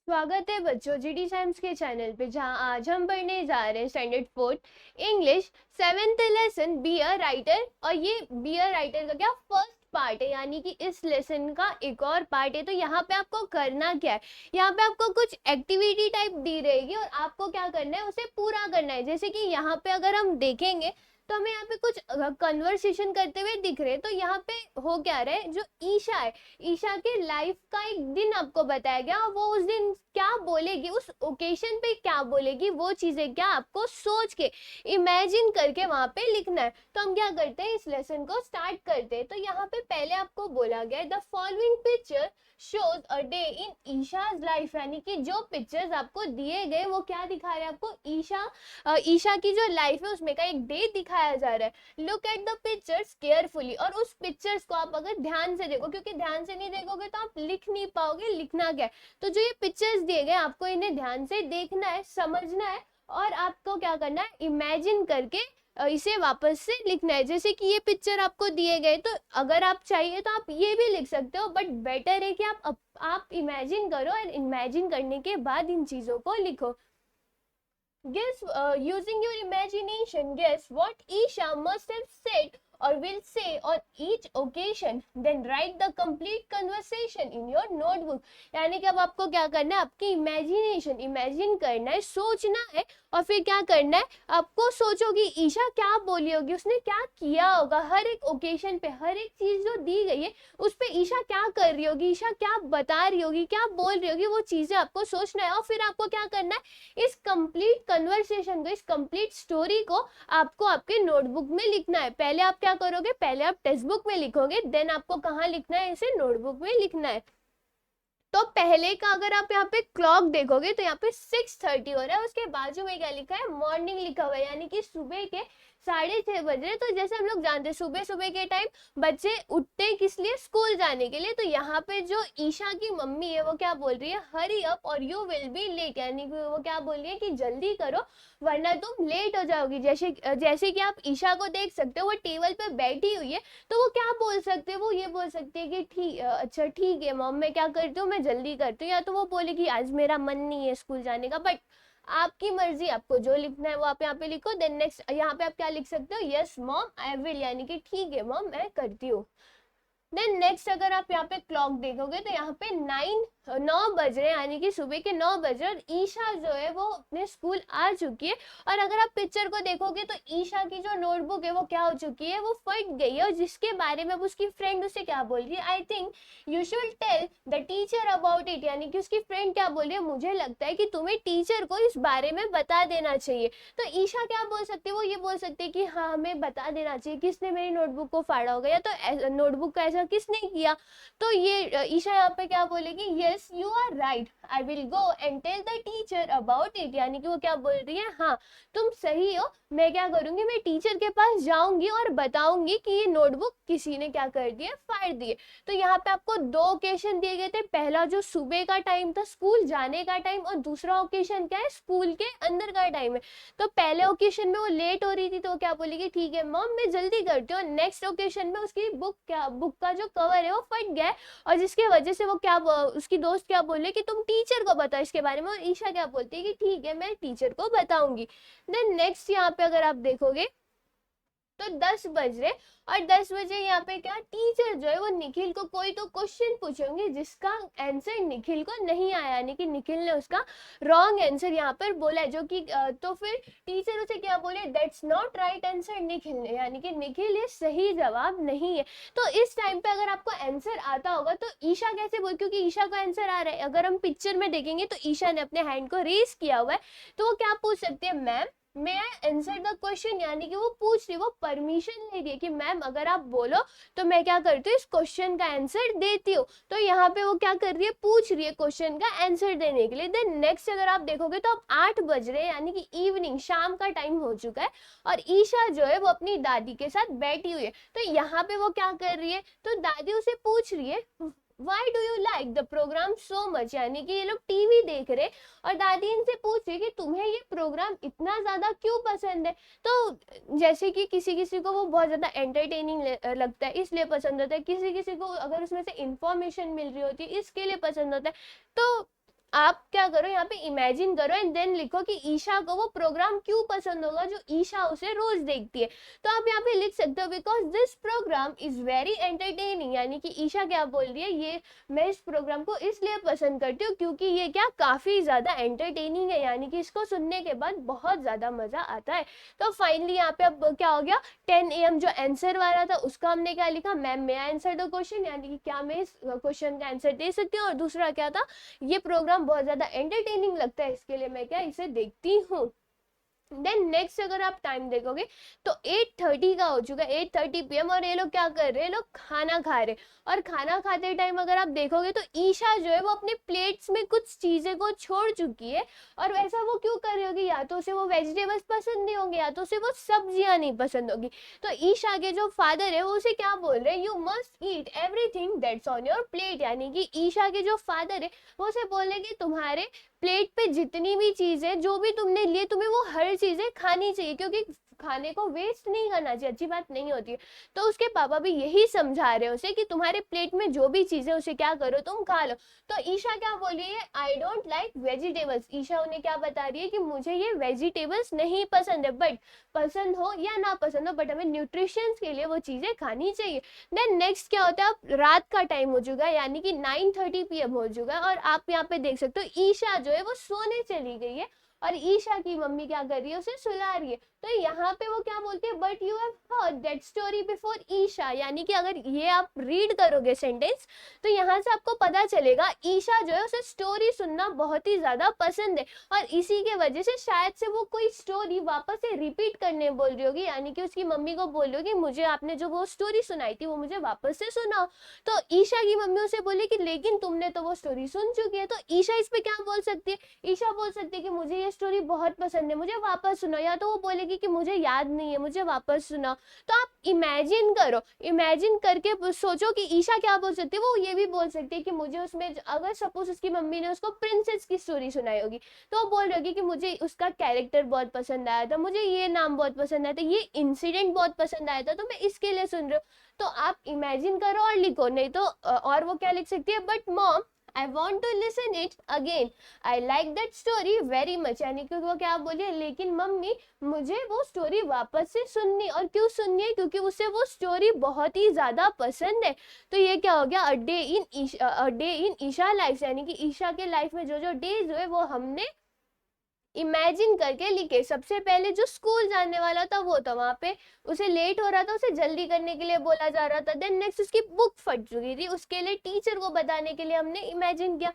स्वागत है बच्चों जीडी साइंस के चैनल पे, जहां आज हम पढ़ने जा रहे हैं standard fourth English seventh lesson be a writer. और ये बी अ राइटर का क्या फर्स्ट पार्ट है, यानी कि इस लेसन का एक और पार्ट है। तो यहाँ पे आपको करना क्या है, यहाँ पे आपको कुछ एक्टिविटी टाइप दी रहेगी और आपको क्या करना है, उसे पूरा करना है। जैसे कि यहाँ पे अगर हम देखेंगे तो हमें यहाँ पे कुछ कन्वर्सेशन करते हुए दिख रहे हैं। तो यहाँ पे हो क्या रहा है, जो ईशा है, ईशा के लाइफ का एक दिन आपको बताया गया और वो उस दिन क्या बोलेगी, उस ओकेशन पे क्या बोलेगी, वो चीजें क्या आपको सोच के इमेजिन करके वहां पे लिखना है। तो हम क्या करते हैं, इस लेसन को स्टार्ट करते हैं। तो यहाँ पे पहले आपको बोला गया है the following picture shows a day in Isha's life, यानी कि जो पिक्चर्स आपको दिए गए वो क्या दिखा रहे हैं आपको, ईशा की जो लाइफ है उसमें का एक डे दिखाया जा रहा है। Look at the pictures carefully, और उस पिक्चर्स को आप अगर ध्यान से देखो, क्योंकि ध्यान से नहीं देखोगे तो आप लिख नहीं पाओगे, लिखना क्या है। तो जो ये पिक्चर्स दिए गए आपको इन्हें ध्यान से देखना है, समझना है और आपको क्या करना है, इमेजिन करके इसे वापस से लिखना है। जैसे कि ये पिक्चर आपको दिए गए, तो अगर आप चाहिए तो आप ये भी लिख सकते हो, बट बेटर है कि आप इमेजिन करो और इमेजिन करने के बाद इन चीजों को लिखो। Guess, using your imagination, guess what Isha must have said or will say on each occasion. Then write the complete conversation in your notebook. यानी कि अब आपको क्या करना है, आपकी इमेजिनेशन, इमेजिन करना है, सोचना है और फिर क्या करना है, आपको सोचो कि ईशा क्या बोली होगी, उसने क्या किया होगा, हर एक ओकेशन पे हर एक चीज जो दी गई है उस पे ईशा क्या कर रही होगी, ईशा क्या बता रही होगी, क्या बोल रही होगी, वो चीजें आपको सोचना है। और फिर आपको क्या करना है, इस कंप्लीट कन्वर्सेशन को, इस कंप्लीट स्टोरी को आपको आपके नोटबुक में लिखना है। पहले आप क्या करोगे, पहले आप टेक्स्ट बुक में लिखोगे, देन आपको कहाँ लिखना है, इसे नोटबुक में लिखना है। तो पहले का अगर आप यहाँ पे क्लॉक देखोगे तो यहाँ पे 6:30 हो रहा है, उसके बाजू में क्या लिखा है, मॉर्निंग लिखा हुआ है, यानी कि सुबह के 6:30 बज रहे। तो जैसे हम लोग जानते हैं सुबह सुबह के टाइम बच्चे उठते हैं किस लिए, स्कूल जाने के लिए। तो यहाँ पे जो ईशा की मम्मी है वो क्या बोल रही है, हरी अप और यू विल बी लेट, यानी कि वो क्या बोल रही है कि जल्दी करो वरना तुम लेट हो जाओगी। जैसे जैसे कि आप ईशा को देख सकते हो, वो टेबल पे बैठी हुई है। तो वो क्या बोल सकते हैं, वो ये बोल सकती है कि अच्छा ठीक है मॉम, मैं क्या करती हूँ, मैं जल्दी करती हूँ। या तो वो बोलेगी आज मेरा मन नहीं है स्कूल जाने का। बट आपकी मर्जी, आपको जो लिखना है वो आप यहाँ पे लिखो। देन नेक्स्ट यहाँ पे आप क्या लिख सकते हो, यस मॉम आई विल, यानी कि ठीक है मॉम मैं करती हूँ। देन नेक्स्ट अगर आप यहाँ पे क्लॉक देखोगे तो यहाँ पे 9 बज रहे, यानी कि सुबह के 9 बज रहे और ईशा जो है वो अपने स्कूल आ चुकी है। और अगर आप पिक्चर को देखोगे तो ईशा की जो नोटबुक है वो क्या हो चुकी है, वो फट गई है। और जिसके बारे में उसकी फ्रेंड उसे क्या बोल रही है, I think you should tell the teacher about it, यानी कि उसकी फ्रेंड क्या बोल रही है, मुझे लगता है कि तुम्हें टीचर को इस बारे में बता देना चाहिए। तो ईशा क्या बोल सकती है, वो ये बोल सकती है कि हाँ हमें बता देना चाहिए, किसने मेरी नोटबुक को फाड़ा होगा, या तो नोटबुक का ऐसा किसने किया। तो ये ईशा यहाँ पे क्या बोलेगी, yes you are right I will go and tell the teacher about it, यानी कि वो क्या बोल रही है, हाँ तुम सही हो, मैं क्या करूंगी, मैं टीचर के पास जाऊंगी और बताऊंगी कि ये नोटबुक किसी ने क्या कर दिया, फाड़ दिए। तो यहाँ पे आपको 2 ओकेशन दिए गए थे, पहला जो सुबह का टाइम था स्कूल जाने का टाइम, और दूसरा ओकेशन क्या है, स्कूल के अंदर का टाइम है। तो पहले ओकेशन में वो लेट हो रही थी तो क्या बोलेगी, ठीक है मॉम मैं जल्दी करती हूँ। नेक्स्ट ओकेशन में उसकी बुक का जो कवर है वो फट गया है, और जिसके वजह से वो क्या, उसकी दोस्त क्या बोले कि तुम टीचर को बताओ इसके बारे में। और ईशा क्या बोलती है कि ठीक है मैं टीचर को बताऊंगी। देन नेक्स्ट यहाँ पे अगर आप देखोगे तो 10 बज रहे, और 10 बजे यहाँ पे क्या, टीचर जो है वो निखिल को कोई तो क्वेश्चन पूछेंगे जिसका आंसर निखिल को नहीं आया, यानी कि निखिल ने उसका रॉन्ग आंसर यहाँ पर बोला है, जो कि तो फिर टीचर उसे क्या बोले, that's not right answer Nikhil ने, यानी कि निखिल ये सही जवाब नहीं है। तो इस टाइम पे अगर आपको आंसर आता होगा तो ईशा कैसे बोल, क्योंकि ईशा का आंसर आ रहा है, अगर हम पिक्चर में देखेंगे तो ईशा ने अपने हैंड को रेज किया हुआ है। तो वो क्या पूछ सकते हैं, ma'am may I answer the question, यानी कि वो पूछ रही, वो परमिशन ले रही है कि मैम अगर आप बोलो तो मैं क्या करती हूँ, इस क्वेश्चन का आंसर देती हूँ। तो यहाँ पे वो क्या कर रही है, पूछ रही है क्वेश्चन का आंसर देने के लिए। देन नेक्स्ट अगर आप देखोगे तो अब 8 बज रहे हैं, यानी कि इवनिंग शाम का टाइम हो चुका है, और ईशा जो है वो अपनी दादी के साथ बैठी हुई है। तो यहाँ पे वो क्या कर रही है, तो दादी उसे पूछ रही है why do you like the programme so much, यानी कि ये लोग टीवी देख रहे और दादी इनसे पूछ रही कि तुम्हें ये प्रोग्राम इतना ज्यादा क्यों पसंद है। तो जैसे कि किसी किसी को वो बहुत ज्यादा एंटरटेनिंग लगता है इसलिए पसंद होता है, किसी किसी को अगर उसमें से इंफॉर्मेशन मिल रही होती है इसके लिए पसंद होता है। तो आप क्या करो, यहाँ पे इमेजिन करो एंड देन लिखो कि ईशा को वो प्रोग्राम क्यों पसंद होगा जो ईशा उसे रोज देखती है। तो आप यहाँ पे लिख सकते हो because this programme is very entertaining, यानी कि ईशा क्या बोल रही है, ये मैं इस प्रोग्राम को इसलिए पसंद करती हूँ क्योंकि ये क्या काफी ज्यादा एंटरटेनिंग है, यानी कि इसको सुनने के बाद बहुत ज्यादा मजा आता है। तो फाइनली यहाँ पे अब क्या हो गया, 10 AM जो आंसर वाला था उसका हमने क्या लिखा, ma'am may I answer the question, यानी कि क्या मैं इस क्वेश्चन का आंसर दे सकती हूँ। और दूसरा क्या था, ये प्रोग्राम बहुत ज्यादा एंटरटेनिंग लगता है इसके लिए मैं क्या इसे देखती हूँ। देन नेक्स्ट अगर आप टाइम देखोगे तो 8:30 का हो चुका है, 8:30 PM, और ये लोग क्या कर रहे हैं, लोग खाना खा रहे। और खाना खाते टाइम अगर आप देखोगे तो ईशा जो है वो अपने प्लेट्स में कुछ चीजें को छोड़ चुकी है। और ऐसा वो क्यों कर रही होगी, या तो उसे वो वेजिटेबल्स पसंद नहीं होंगे या तो उसे वो सब्जियां नहीं पसंद होगी। तो ईशा के जो फादर है वो उसे क्या बोल रहे हैं, you must eat everything that's on your plate, यानी कि ईशा के जो फादर है वो उसे बोल रहे कि तुम्हारे प्लेट पे जितनी भी चीजें जो भी तुमने लिए तुम्हें वो हर चीजें खानी चाहिए, क्योंकि खाने को वेस्ट नहीं करना चाहिए, अच्छी बात नहीं होती है। तो उसके पापा भी यही समझा रहे हैं उसे कि तुम्हारे प्लेट में जो भी चीजें उसे क्या करो, तुम खा लो। तो ईशा क्या बोल रही है, I don't like vegetables, Isha उन्हें क्या बता रही है कि मुझे ये वेजिटेबल्स नहीं पसंद है, बट पसंद हो या ना पसंद हो बट हमें न्यूट्रिशन के लिए वो चीजें खानी चाहिए। देन नेक्स्ट क्या होता है, अब रात का टाइम हो चुका है, यानी कि 9:30 PM हो चुका है, और आप यहाँ पे देख सकते हो ईशा जो है वो सोने चली गई है और ईशा की मम्मी क्या कर रही है, उसे सुला रही है। तो यहाँ पे वो क्या बोलती है, but you have heard that story before Isha, यानी कि अगर ये आप रीड करोगे सेंटेंस तो यहाँ से आपको पता चलेगा ईशा जो है उसे स्टोरी सुनना बहुत ही ज्यादा पसंद है, और इसी के वजह से शायद से वो कोई स्टोरी वापस से रिपीट करने बोल रही होगी, यानी कि उसकी मम्मी को बोल रही होगी मुझे आपने जो वो स्टोरी सुनाई थी वो मुझे वापस से सुनाओ। तो ईशा की मम्मी उसे बोली कि लेकिन तुमने तो वो स्टोरी सुन चुकी है। तो ईशा इस पे क्या बोल सकती है, ईशा बोल सकती है कि मुझे ये स्टोरी बहुत पसंद है, मुझे वापस सुनाओ, या तो वो बोलेगी कि मुझे याद नहीं है, मुझे वापस सुनाओ। तो आप इमेजिन करो, इमेजिन करके सोचो कि ईशा क्या बोल सकती है, वो ये भी बोल सकती है कि मुझे उसमें अगर सपोज उसकी मम्मी ने उसको प्रिंसेस की स्टोरी सुनाई होगी तो वो बोल रही होगी कि मुझे उसका कैरेक्टर बहुत पसंद आया था, मुझे ये नाम बहुत पसंद आया था, ये इंसिडेंट बहुत पसंद आया था, तो मैं इसके लिए सुन रही हूँ। तो आप इमेजिन करो और लिखो, नहीं तो और वो क्या लिख सकती है, but mom I want to listen it again, I like that story very much, यानी कि वो क्या बोलिए, लेकिन मम्मी मुझे वो स्टोरी वापस से सुननी, और क्यों सुननी है, क्योंकि उसे वो स्टोरी बहुत ही ज्यादा पसंद है। तो ये क्या हो गया, a day in Isha life, यानी कि ईशा के लाइफ में जो जो डेज हुए वो हमने इमेजिन करके लिखे। सबसे पहले जो स्कूल जाने वाला था वो था, वहां पे उसे लेट हो रहा था, उसे जल्दी करने के लिए बोला जा रहा था। देन नेक्स्ट उसकी बुक फट चुकी थी, उसके लिए टीचर को बताने के लिए हमने इमेजिन किया।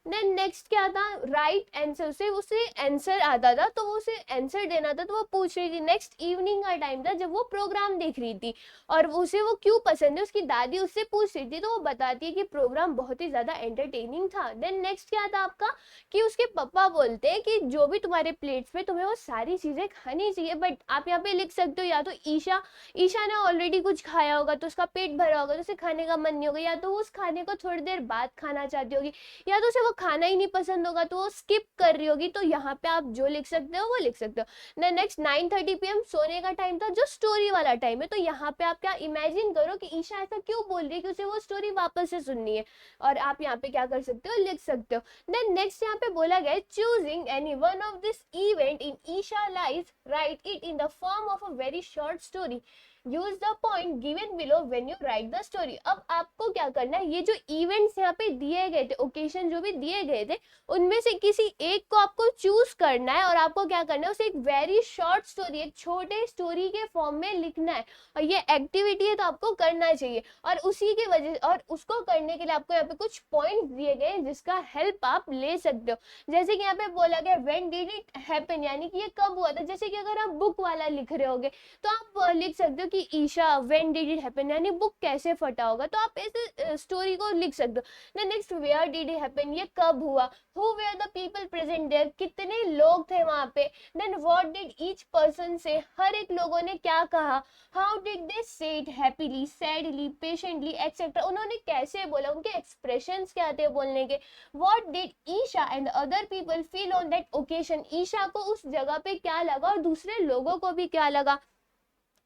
देन नेक्स्ट क्या था, राइट आंसर, से उसे आंसर आता था तो वो उसे आंसर देना था तो वो पूछ रही थी। नेक्स्ट इवनिंग का टाइम था जब वो प्रोग्राम देख रही थी और उसे वो क्यों पसंद है उसकी दादी उससे पूछ रही थी, तो वो बताती है कि प्रोग्राम बहुत ही ज्यादा एंटरटेनिंग था। देन नेक्स्ट क्या था आपका, कि उसके पापा बोलते हैं कि जो भी तुम्हारे प्लेट्स पे तुम्हें वो सारी चीजें खानी चाहिए, बट आप यहाँ पे लिख सकते हो या तो ईशा ने ऑलरेडी कुछ खाया होगा तो उसका पेट भरा होगा तो उसे खाने का मन नहीं होगा, या तो वो उस खाने को थोड़ी देर बाद खाना चाहती होगी, या तो उसे वो खाना ही नहीं पसंद होगा तो वो स्किप कर रही होगी। तो यहाँ पे आप जो लिख सकते हो वो लिख सकते हो। नेक्स्ट 9:30 PM सोने का टाइम था जो स्टोरी वाला टाइम है, तो यहाँ पे आप क्या इमेजिन करो कि ईशा ऐसा क्यों बोल रही है कि उसे वो स्टोरी वापस से सुननी है, और आप यहाँ पे क्या कर सकते हो लिख सकते हो। देन नेक्स्ट यहाँ पे बोला गया choosing any one of this event in Isha life, write it in the form of a very short story, use the point given below when you write the story. अब आपको क्या करना है, ये जो इवेंट्स यहाँ पे दिए गए थे, ओकेशन जो भी दिए गए थे, उनमें से किसी एक को आपको चूज करना है और आपको क्या करना है उसे एक वेरी शॉर्ट स्टोरी, एक छोटे स्टोरी के फॉर्म में लिखना है। और ये एक्टिविटी है तो आपको करना चाहिए, और उसी की वजह और उसको करने के लिए आपको यहाँ पे कुछ पॉइंट्स दिए गए हैं जिसका हेल्प आप ले सकते हो। जैसे कि यहाँ पे बोला गया व्हेन डिड इट हैपन, यानी कि ये कब हुआ था। जैसे कि अगर आप बुक वाला लिख रहे होगे तो आप लिख सकते हो कि Isha when did it happen, यानी बुक कैसे फटा होगा, तो आप ऐसे स्टोरी को लिख सकते हो। Next where did it happen, ये कब हुआ। Who were the people present there, कितने लोग थे वहां पे। Then what did each person say, हर एक लोगों ने क्या कहा। How did they say it, happily, sadly, patiently etcetera, उन्होंने कैसे बोला, उनके एक्सप्रेशंस क्या थे बोलने के। What did Isha and other people feel on that occasion, Isha को उस जगह पे क्या लगा और दूसरे लोगों को भी क्या लगा।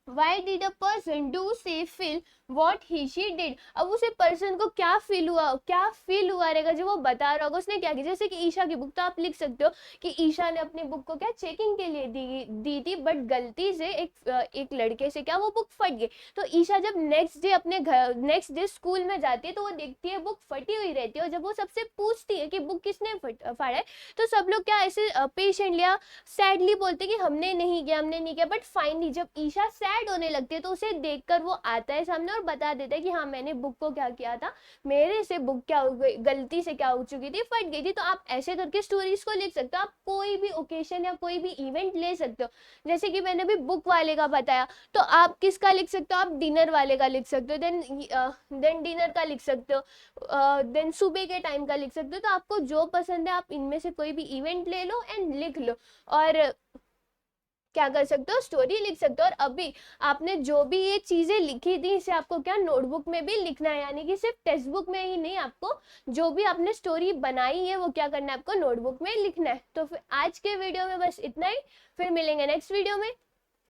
Why did a person do say feel what he she did. अब उसे पर्सन को क्या फील हुआ रहेगा जब वो बता रहा होगा उसने क्या किया। जैसे कि ईशा की बुक, तो आप लिख सकते हो कि ईशा ने अपनी बुक को क्या चेकिंग के लिए दी थी, बट गलती से एक लड़के से क्या वो बुक फट गई। तो ईशा जब नेक्स्ट डे स्कूल में जाती है तो वो देखती है बुक फटी हुई रहती है, और जब वो सबसे पूछती है कि बुक किसने फाड़ा है, तो सब लोग क्या ऐसे पेशेंटली या सैडली बोलते कि हमने नहीं किया। बट फाइनली जब ईशा सैड होने लगती है तो उसे देखकर वो आता है सामने और बता देता है कि हाँ मैंने बुक को क्या किया था, मेरे से बुक क्या हो गई, गलती से क्या हो चुकी थी, फट गई थी। तो आप ऐसे करके स्टोरीज को लिख सकते हो। आप कोई भी ओकेशन या कोई भी इवेंट ले सकते हो। जैसे कि मैंने अभी बुक वाले का बताया, तो आप किसका लिख सकते हो, आप डिनर वाले का लिख सकते हो, देन डिनर का लिख सकते हो, देन सुबह के टाइम का लिख सकते हो। तो आपको जो पसंद है आप इनमें से कोई भी इवेंट ले लो एंड लिख लो, और क्या कर सकते हो, स्टोरी लिख सकते हो। और अभी आपने जो भी ये चीजें लिखी थी इसे आपको क्या नोटबुक में भी लिखना है, यानी कि सिर्फ टेक्स्ट बुक में ही नहीं, आपको जो भी आपने स्टोरी बनाई है वो क्या करना है, आपको नोटबुक में लिखना है। तो फिर आज के वीडियो में बस इतना ही, फिर मिलेंगे नेक्स्ट वीडियो में।